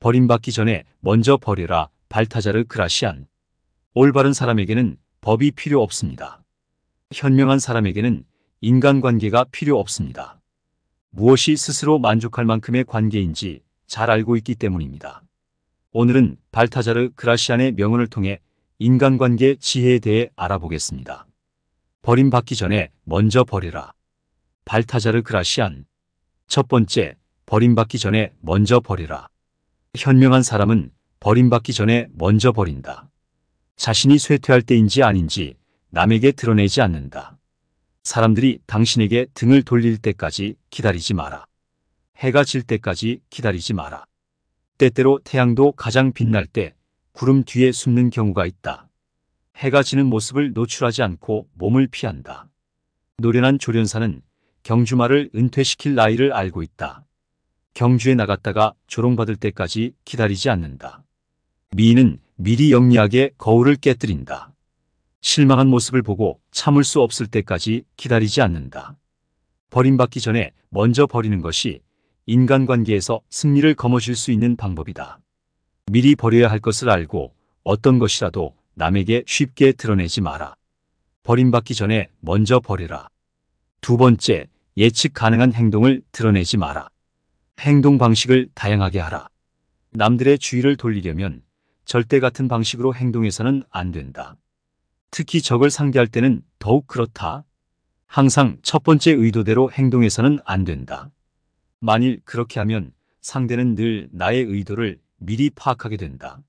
버림받기 전에 먼저 버려라. 발타자르 그라시안. 올바른 사람에게는 법이 필요 없습니다. 현명한 사람에게는 인간관계가 필요 없습니다. 무엇이 스스로 만족할 만큼의 관계인지 잘 알고 있기 때문입니다. 오늘은 발타자르 그라시안의 명언을 통해 인간관계 지혜에 대해 알아보겠습니다. 버림받기 전에 먼저 버려라. 발타자르 그라시안. 첫 번째, 버림받기 전에 먼저 버려라. 현명한 사람은 버림받기 전에 먼저 버린다. 자신이 쇠퇴할 때인지 아닌지 남에게 드러내지 않는다. 사람들이 당신에게 등을 돌릴 때까지 기다리지 마라. 해가 질 때까지 기다리지 마라. 때때로 태양도 가장 빛날 때 구름 뒤에 숨는 경우가 있다. 해가 지는 모습을 노출하지 않고 몸을 피한다. 노련한 조련사는 경주마를 은퇴시킬 나이를 알고 있다. 경주에 나갔다가 조롱받을 때까지 기다리지 않는다. 미인은 미리 영리하게 거울을 깨뜨린다. 실망한 모습을 보고 참을 수 없을 때까지 기다리지 않는다. 버림받기 전에 먼저 버리는 것이 인간관계에서 승리를 거머쥘 수 있는 방법이다. 미리 버려야 할 것을 알고 어떤 것이라도 남에게 쉽게 드러내지 마라. 버림받기 전에 먼저 버려라. 두 번째, 예측 가능한 행동을 드러내지 마라. 행동 방식을 다양하게 하라. 남들의 주의를 돌리려면 절대 같은 방식으로 행동해서는 안 된다. 특히 적을 상대할 때는 더욱 그렇다. 항상 첫 번째 의도대로 행동해서는 안 된다. 만일 그렇게 하면 상대는 늘 나의 의도를 미리 파악하게 된다.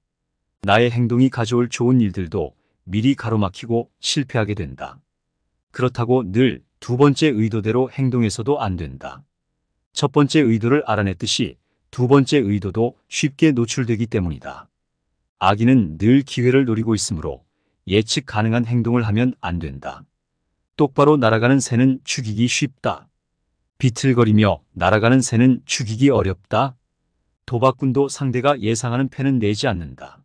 나의 행동이 가져올 좋은 일들도 미리 가로막히고 실패하게 된다. 그렇다고 늘 두 번째 의도대로 행동해서도 안 된다. 첫 번째 의도를 알아냈듯이 두 번째 의도도 쉽게 노출되기 때문이다. 악인은 늘 기회를 노리고 있으므로 예측 가능한 행동을 하면 안 된다. 똑바로 날아가는 새는 죽이기 쉽다. 비틀거리며 날아가는 새는 죽이기 어렵다. 도박꾼도 상대가 예상하는 패는 내지 않는다.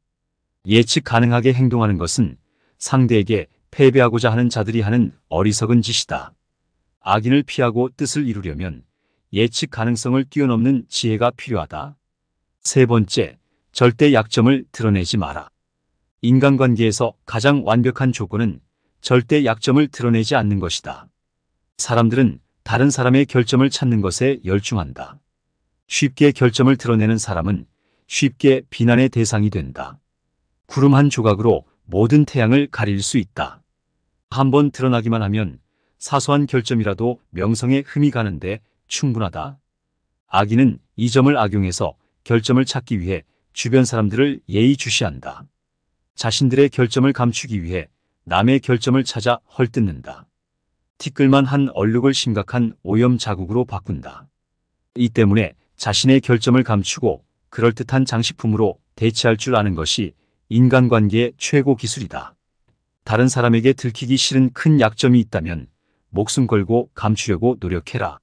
예측 가능하게 행동하는 것은 상대에게 패배하고자 하는 자들이 하는 어리석은 짓이다. 악인을 피하고 뜻을 이루려면 예측 가능성을 뛰어넘는 지혜가 필요하다. 세 번째, 절대 약점을 드러내지 마라. 인간관계에서 가장 완벽한 조건은 절대 약점을 드러내지 않는 것이다. 사람들은 다른 사람의 결점을 찾는 것에 열중한다. 쉽게 결점을 드러내는 사람은 쉽게 비난의 대상이 된다. 구름 한 조각으로 모든 태양을 가릴 수 있다. 한번 드러나기만 하면 사소한 결점이라도 명성에 흠이 가는데 충분하다. 악인은 이 점을 악용해서 결점을 찾기 위해 주변 사람들을 예의주시한다. 자신들의 결점을 감추기 위해 남의 결점을 찾아 헐뜯는다. 티끌만 한 얼룩을 심각한 오염 자국으로 바꾼다. 이 때문에 자신의 결점을 감추고 그럴듯한 장식품으로 대체할 줄 아는 것이 인간관계의 최고 기술이다. 다른 사람에게 들키기 싫은 큰 약점이 있다면 목숨 걸고 감추려고 노력해라.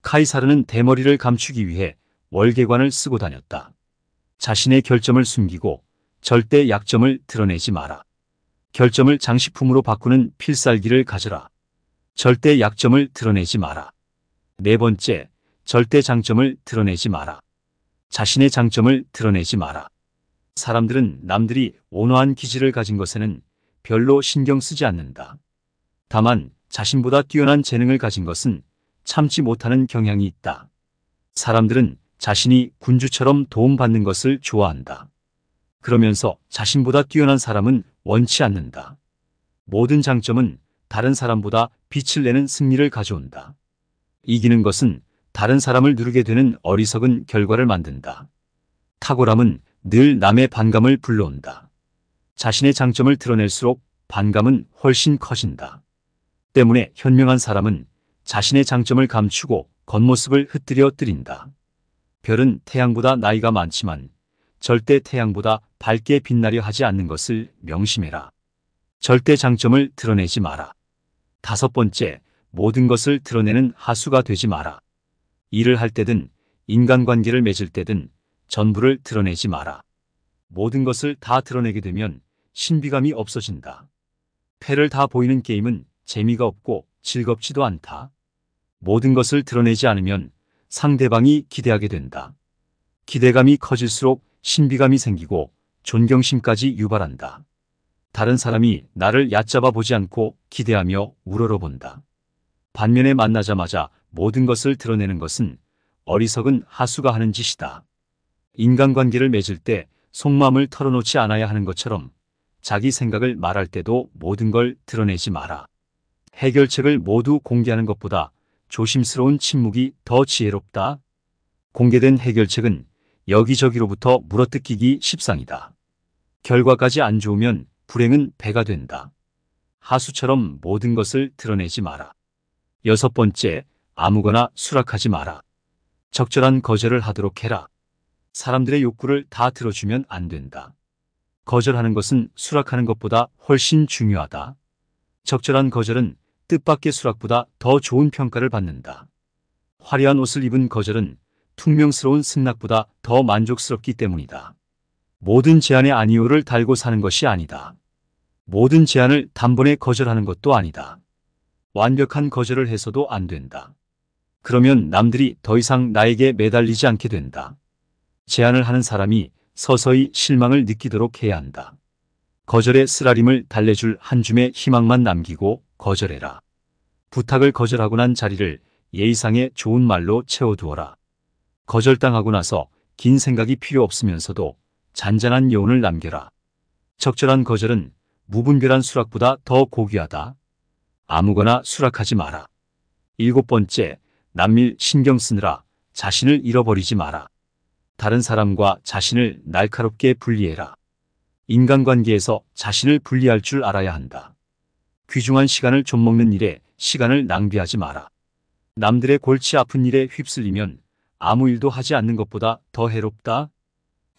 카이사르는 대머리를 감추기 위해 월계관을 쓰고 다녔다. 자신의 결점을 숨기고 절대 약점을 드러내지 마라. 결점을 장식품으로 바꾸는 필살기를 가져라. 절대 약점을 드러내지 마라. 네 번째, 절대 장점을 드러내지 마라. 자신의 장점을 드러내지 마라. 사람들은 남들이 온화한 기질을 가진 것에는 별로 신경 쓰지 않는다. 다만 자신보다 뛰어난 재능을 가진 것은 참지 못하는 경향이 있다. 사람들은 자신이 군주처럼 도움받는 것을 좋아한다. 그러면서 자신보다 뛰어난 사람은 원치 않는다. 모든 장점은 다른 사람보다 빛을 내는 승리를 가져온다. 이기는 것은 다른 사람을 누르게 되는 어리석은 결과를 만든다. 탁월함은 늘 남의 반감을 불러온다. 자신의 장점을 드러낼수록 반감은 훨씬 커진다. 때문에 현명한 사람은 자신의 장점을 감추고 겉모습을 흩뜨려 별은 태양보다 나이가 많지만 절대 태양보다 밝게 빛나려 하지 않는 것을 명심해라. 절대 장점을 드러내지 마라. 다섯 번째, 모든 것을 드러내는 하수가 되지 마라. 일을 할 때든 인간관계를 맺을 때든 전부를 드러내지 마라. 모든 것을 다 드러내게 되면 신비감이 없어진다. 패를 다 보이는 게임은 재미가 없고 즐겁지도 않다. 모든 것을 드러내지 않으면 상대방이 기대하게 된다. 기대감이 커질수록 신비감이 생기고 존경심까지 유발한다. 다른 사람이 나를 얕잡아 보지 않고 기대하며 우러러본다. 반면에 만나자마자 모든 것을 드러내는 것은 어리석은 하수가 하는 짓이다. 인간관계를 맺을 때 속마음을 털어놓지 않아야 하는 것처럼 자기 생각을 말할 때도 모든 걸 드러내지 마라. 해결책을 모두 공개하는 것보다 조심스러운 침묵이 더 지혜롭다. 공개된 해결책은 여기저기로부터 물어뜯기기 십상이다. 결과까지 안 좋으면 불행은 배가 된다. 하수처럼 모든 것을 드러내지 마라. 6번째, 아무거나 수락하지 마라. 적절한 거절을 하도록 해라. 사람들의 욕구를 다 들어주면 안 된다. 거절하는 것은 수락하는 것보다 훨씬 중요하다. 적절한 거절은 뜻밖의 수락보다 더 좋은 평가를 받는다. 화려한 옷을 입은 거절은 퉁명스러운 승낙보다 더 만족스럽기 때문이다. 모든 제안에 아니오를 달고 사는 것이 아니다. 모든 제안을 단번에 거절하는 것도 아니다. 완벽한 거절을 해서도 안 된다. 그러면 남들이 더 이상 나에게 매달리지 않게 된다. 제안을 하는 사람이 서서히 실망을 느끼도록 해야 한다. 거절의 쓰라림을 달래줄 한 줌의 희망만 남기고 거절해라. 부탁을 거절하고 난 자리를 예의상의 좋은 말로 채워두어라. 거절당하고 나서 긴 생각이 필요 없으면서도 잔잔한 여운을 남겨라. 적절한 거절은 무분별한 수락보다 더 고귀하다. 아무거나 수락하지 마라. 7번째, 남일 신경 쓰느라 자신을 잃어버리지 마라. 다른 사람과 자신을 날카롭게 분리해라. 인간관계에서 자신을 분리할 줄 알아야 한다. 귀중한 시간을 좀먹는 일에 시간을 낭비하지 마라. 남들의 골치 아픈 일에 휩쓸리면 아무 일도 하지 않는 것보다 더 해롭다.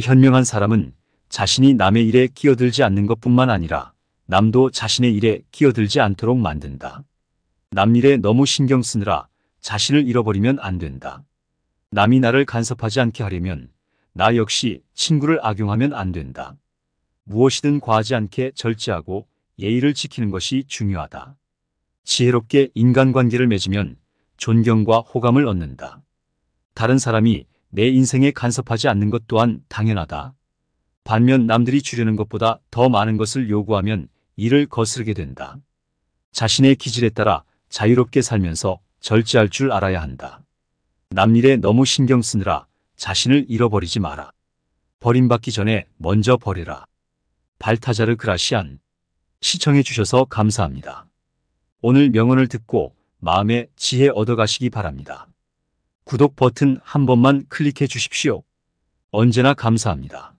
현명한 사람은 자신이 남의 일에 끼어들지 않는 것뿐만 아니라 남도 자신의 일에 끼어들지 않도록 만든다. 남 일에 너무 신경 쓰느라 자신을 잃어버리면 안 된다. 남이 나를 간섭하지 않게 하려면 나 역시 친구를 악용하면 안 된다. 무엇이든 과하지 않게 절제하고 예의를 지키는 것이 중요하다. 지혜롭게 인간관계를 맺으면 존경과 호감을 얻는다. 다른 사람이 내 인생에 간섭하지 않는 것 또한 당연하다. 반면 남들이 주려는 것보다 더 많은 것을 요구하면 이를 거스르게 된다. 자신의 기질에 따라 자유롭게 살면서 절제할 줄 알아야 한다. 남 일에 너무 신경 쓰느라 자신을 잃어버리지 마라. 버림받기 전에 먼저 버려라. 발타자르 그라시안. 시청해 주셔서 감사합니다. 오늘 명언을 듣고 마음의 지혜 얻어가시기 바랍니다. 구독 버튼 한 번만 클릭해 주십시오. 언제나 감사합니다.